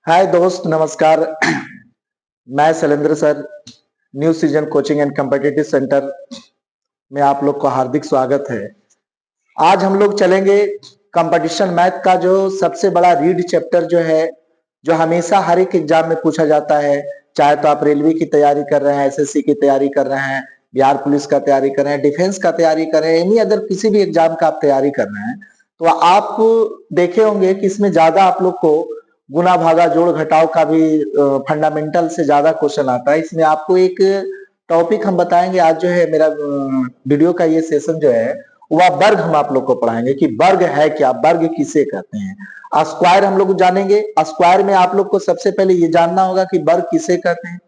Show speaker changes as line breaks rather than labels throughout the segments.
हाय दोस्त, नमस्कार। मैं Shailendra sir, new season coaching and competitive centre में आप लोग को हार्दिक स्वागत है। आज हम लोग चलेंगे कंपटीशन मैथ का जो सबसे बड़ा रीड चैप्टर जो है, जो हमेशा हर एक एग्जाम में पूछा जाता है। चाहे तो आप रेलवे की तैयारी कर रहे हैं, एसएससी की तैयारी कर रहे हैं, बिहार पुलिस का तैयारी कर रहे हैं, डिफेंस का तैयारी कर रहे हैं, एनी अदर किसी भी एग्जाम का आप तैयारी कर रहे हैं, तो आप देखे होंगे कि इसमें ज्यादा आप लोग को गुना भागा जोड़ घटाव का भी फंडामेंटल से ज्यादा क्वेश्चन आता है। इसमें आपको एक टॉपिक हम बताएंगे। आज जो है मेरा वीडियो का ये सेशन जो है वह वर्ग हम आप लोग को पढ़ाएंगे कि वर्ग है क्या, वर्ग किसे कहते हैं। स्क्वायर हम लोग जानेंगे। स्क्वायर में आप लोग को सबसे पहले ये जानना होगा कि वर्ग किसे कहते हैं।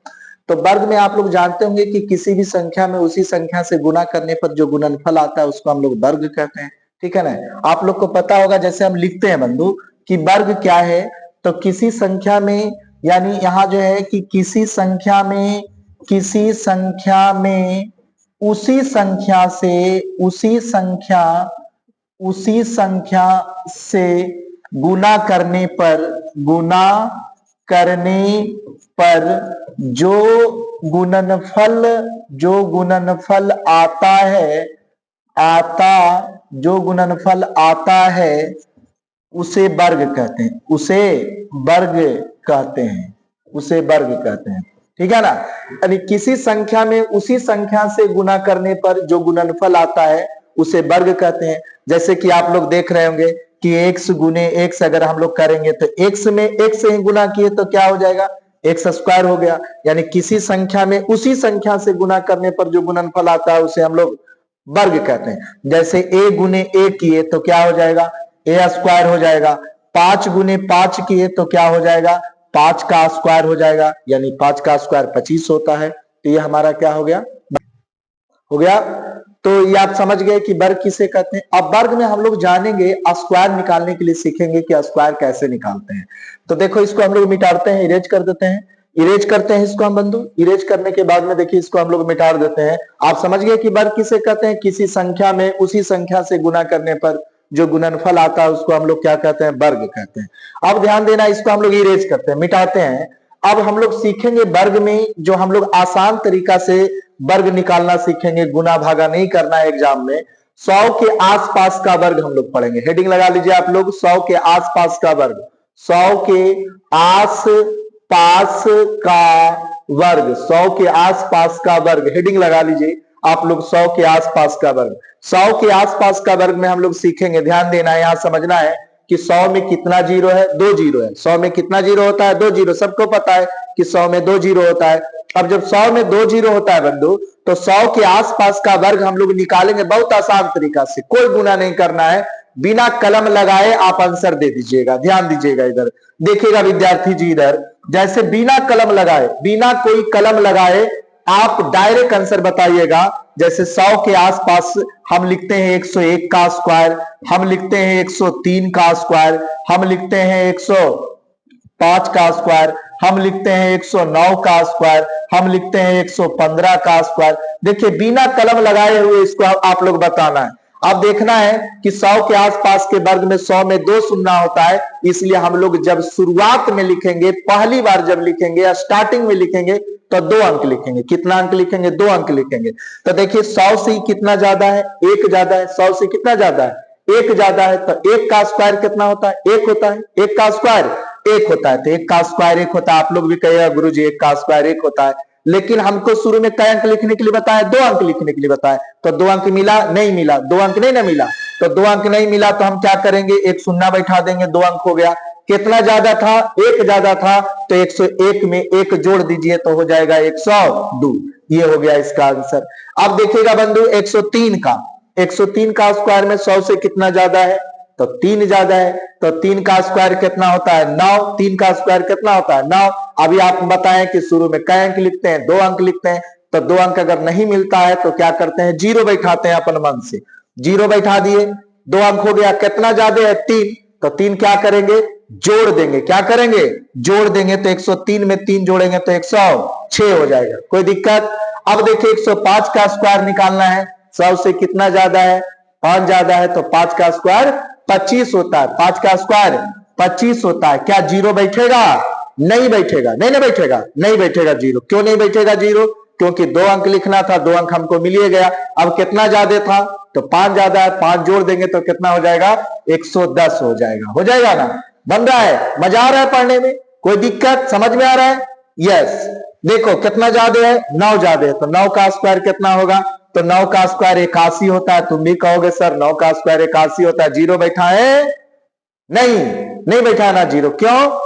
तो वर्ग में आप लोग जानते होंगे कि किसी भी संख्या में उसी संख्या से गुना करने पर जो गुणनफल आता है उसको हम लोग वर्ग कहते हैं। ठीक है ना। आप लोग को पता होगा, जैसे हम लिखते हैं बंधु कि वर्ग क्या है, तो किसी संख्या में, यानी यहाँ जो है कि किसी संख्या में उसी संख्या से गुना करने पर जो गुणनफल आता है उसे वर्ग कहते हैं। उसे वर्ग कहते हैं। ठीक है ना। यानी किसी संख्या में उसी संख्या से गुना करने पर जो गुणनफल आता है उसे वर्ग कहते हैं। जैसे कि आप लोग देख रहे होंगे कि x गुने x अगर हम लोग करेंगे तो x में x से ही गुना किए तो क्या हो जाएगा, एक्स स्क्वायर हो गया। यानी किसी संख्या में उसी संख्या से गुना करने पर जो गुणनफल आता है उसे हम लोग वर्ग कहते हैं। जैसे a गुने a किए तो क्या हो जाएगा, ए स्क्वायर हो जाएगा। 5 गुने 5 किए तो क्या हो जाएगा, 5 का स्क्वायर हो जाएगा। यानी 5 का स्क्वायर 25 होता है। तो ये हमारा क्या हो गया। तो ये आप समझ गए कि वर्ग किसे कहते हैं। अब वर्ग में हम लोग जानेंगे, स्क्वायर निकालने के लिए सीखेंगे कि स्क्वायर कैसे निकालते हैं। तो देखो, इसको हम लोग मिटाते हैं, इरेज कर देते हैं। इरेज करते हैं इसको हम बंधु। इरेज करने के बाद में देखिए इसको हम लोग मिटा देते हैं। आप समझ गए कि वर्ग किसे कहते हैं। किसी संख्या में उसी संख्या से गुना करने पर जो गुणनफल आता है उसको हम लोग क्या कहते हैं, वर्ग कहते हैं। अब ध्यान देना, इसको हम लोग इरेज करते हैं, मिटाते हैं। अब हम लोग सीखेंगे वर्ग में जो हम लोग आसान तरीका से वर्ग निकालना सीखेंगे। गुना भागा नहीं करना है एग्जाम में। 100 के आसपास का वर्ग हम लोग पढ़ेंगे। हेडिंग लगा लीजिए आप लोग, 100 के आसपास का वर्ग। 100 के आसपास का वर्ग, 100 के आसपास का वर्ग, हेडिंग लगा लीजिए आप लोग, 100 के आसपास का वर्ग। 100 के आसपास का वर्ग में हम लोग सीखेंगे। ध्यान देना है, यहां समझना है कि 100 में कितना जीरो है, 2 जीरो है। 100 में कितना जीरो होता है, 2 जीरो। सबको पता है कि 100 में 2 जीरो होता है। अब जब 100 में 2 जीरो होता है बंधु, तो 100 के आसपास का वर्ग हम लोग निकालेंगे बहुत आसान तरीका से। कोई गुना नहीं करना है, बिना कलम लगाए आप आंसर दे दीजिएगा। ध्यान दीजिएगा, इधर देखिएगा विद्यार्थी जी, इधर जैसे बिना कलम लगाए, बिना कोई कलम लगाए आप डायरेक्ट आंसर बताइएगा। जैसे 100 के आसपास हम लिखते हैं 101 का स्क्वायर, हम लिखते हैं 103 का स्क्वायर, हम लिखते हैं 105 का स्क्वायर, हम लिखते हैं 109 का स्क्वायर, हम लिखते हैं 115 का स्क्वायर। देखिए बिना कलम लगाए हुए इसको आप लोग बताना है। अब देखना है कि 100 के आसपास के वर्ग में 100 में 2 सुनना होता है, इसलिए हम लोग जब शुरुआत में लिखेंगे, पहली बार जब लिखेंगे या स्टार्टिंग में लिखेंगे तो 2 अंक लिखेंगे। कितना अंक लिखेंगे, 2 अंक लिखेंगे। तो देखिए 100 से कितना ज्यादा है, 1 ज्यादा है। 100 से कितना ज्यादा है, 1 ज्यादा है। तो 1 का स्क्वायर कितना होता है, 1 होता है। 1 का स्क्वायर 1 होता है। तो 1 का स्क्वायर 1 होता है। आप लोग भी कहिएगा गुरुजी 1 का स्क्वायर 1 होता है। लेकिन हमको शुरू में कई अंक लिखने के लिए बताया, 2 अंक लिखने के लिए बताया। तो 2 अंक मिला, नहीं मिला, 2 अंक नहीं ना मिला। तो 2 अंक नहीं मिला तो हम क्या करेंगे, एक शून्य बैठा देंगे, 2 अंक हो गया। कितना ज्यादा था, 1 ज्यादा था, तो 101 में 1 जोड़ दीजिए तो हो जाएगा 102। ये हो गया इसका आंसर। अब देखिएगा बंधु 103 का स्क्वायर में 100 से कितना ज्यादा है, तो 3 ज्यादा है। तो 3 का स्क्वायर कितना होता है, 9। 3 का स्क्वायर कितना होता है, 9। अभी आप बताएं कि शुरू में कई अंक लिखते हैं, 2 अंक लिखते हैं। तो 2 अंक अगर नहीं मिलता है तो क्या करते हैं, 0 बैठाते हैं अपन मन से। 0 बैठा दिए, 2 अंक हो गया। कितना ज्यादा है, 3। तो 3 क्या करेंगे, जोड़ देंगे। क्या करेंगे, जोड़ देंगे। तो 103 में 3 जोड़ेंगे तो 106 हो जाएगा। कोई दिक्कत। अब देखिए 105 का स्क्वायर निकालना है। 100 से कितना ज्यादा है, 5 ज्यादा है। तो 5 का स्क्वायर 25 होता है। 5 का स्क्वायर 25 होता है। क्या 0 बैठेगा, नहीं बैठेगा, नहीं बैठेगा, नहीं बैठेगा जीरो। क्यों नहीं बैठेगा जीरो? क्योंकि 2 अंक लिखना था, 2 अंक हमको मिल ही गया। अब कितना ज्यादा था? तो 5 ज्यादा है, 5 जोड़ देंगे तो कितना हो जाएगा? 110 हो जाएगा। हो जाएगा ना? बन रहा है? मजा आ रहा है पढ़ने में? कोई दिक्कत? समझ में आ रहा है? यस। देखो कितना ज्यादा है? 9 ज्यादा है, तो 9 का स्क्वायर कितना होगा? तो 9 का स्क्वायर 81 होता है। तुम भी कहोगे सर 9 का स्क्वायर 81 होता है, जीरो बैठा है? नहीं बैठा है ना जीरो। क्यों?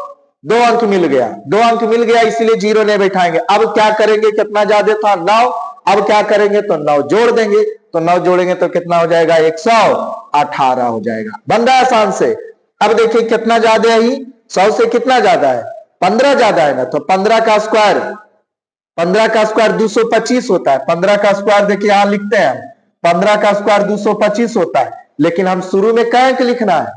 2 अंक मिल गया, 2 अंक मिल गया, इसलिए जीरो नहीं बैठाएंगे। अब क्या करेंगे? कितना ज्यादा था? 9। अब क्या करेंगे? तो 9 जोड़ देंगे, तो 9 जोड़ेंगे तो कितना हो जाएगा? 118 हो जाएगा। बन रहा है आसान से? अब देखिए कितना ज्यादा है? 100 से कितना ज्यादा है? 15 ज्यादा है ना, तो 15 का स्क्वायर 225 होता है। 15 का स्क्वायर देखिए यहां लिखते हैं, 15 का स्क्वायर 225 होता है। लेकिन हम शुरू में कै अंक लिखना है?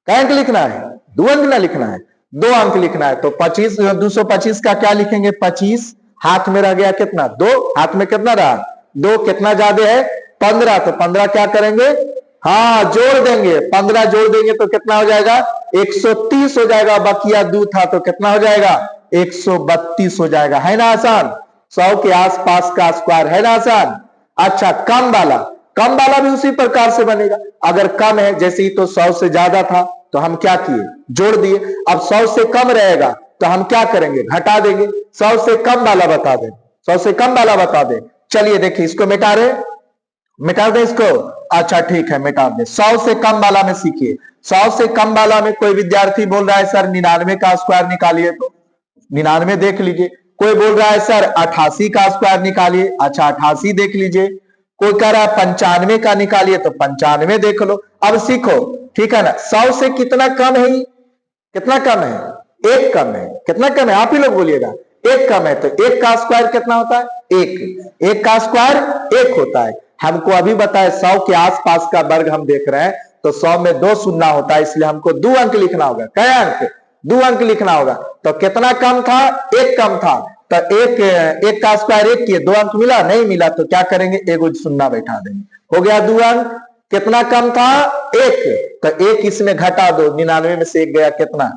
कै अंक लिखना है? 2 अंक ना लिखना है, 2 अंक लिखना है। तो 225 का क्या लिखेंगे? 25 हाथ में रह गया कितना? 2 हाथ में कितना रहा? 2। कितना ज्यादा है? 15। तो 15 क्या करेंगे? हाँ जोड़ देंगे, 15 जोड़ देंगे तो कितना हो जाएगा? 130 हो जाएगा। बकिया 2 था तो कितना हो जाएगा? 132 हो जाएगा। है ना आसान? 100 के आसपास का स्क्वायर। है ना आसान? अच्छा, कम वाला भी उसी प्रकार से बनेगा। अगर कम है, जैसे ही तो 100 से ज्यादा था तो हम क्या किए? जोड़ दिए। अब 100 से कम रहेगा तो हम क्या करेंगे? घटा देंगे। 100 से कम वाला बता दें, 100 से कम वाला बता दें। चलिए देखिए, इसको मिटा दें इसको। अच्छा ठीक है, मिटा दें। 100 से कम वाला में सीखिए। 100 से कम वाला में कोई विद्यार्थी बोल रहा है सर 99 का स्क्वायर निकालिए, तो 99 देख लीजिए। कोई बोल रहा है सर 88 का स्क्वायर निकालिए, अच्छा 88 देख लीजिए। कोई कह रहा है 95 का निकालिए, तो 95 देख लो। अब सीखो, ठीक है ना? 100 से कितना कम है? कितना कम है? 1 कम है। कितना कम है? आप ही लोग बोलिएगा। 1 कम है, तो 1 का स्क्वायर कितना होता है? 1 का स्क्वायर 1 होता है। हमको अभी बताए 100 के आसपास का वर्ग हम देख रहे हैं, तो 100 में 2 शून्य होता है, इसलिए हमको 2 अंक लिखना होगा। कै अंक? 2 अंक लिखना होगा। तो कितना कम था? 1 कम था। तो 1 का स्क्वायर 1 किए, 2 अंक मिला? नहीं मिला, तो क्या करेंगे? 1 शून्य बैठा देंगे। हो गया 2 अंक। कितना कम था? 1। तो 1 इसमें घटा दो, 99 में से 1 गया कितना?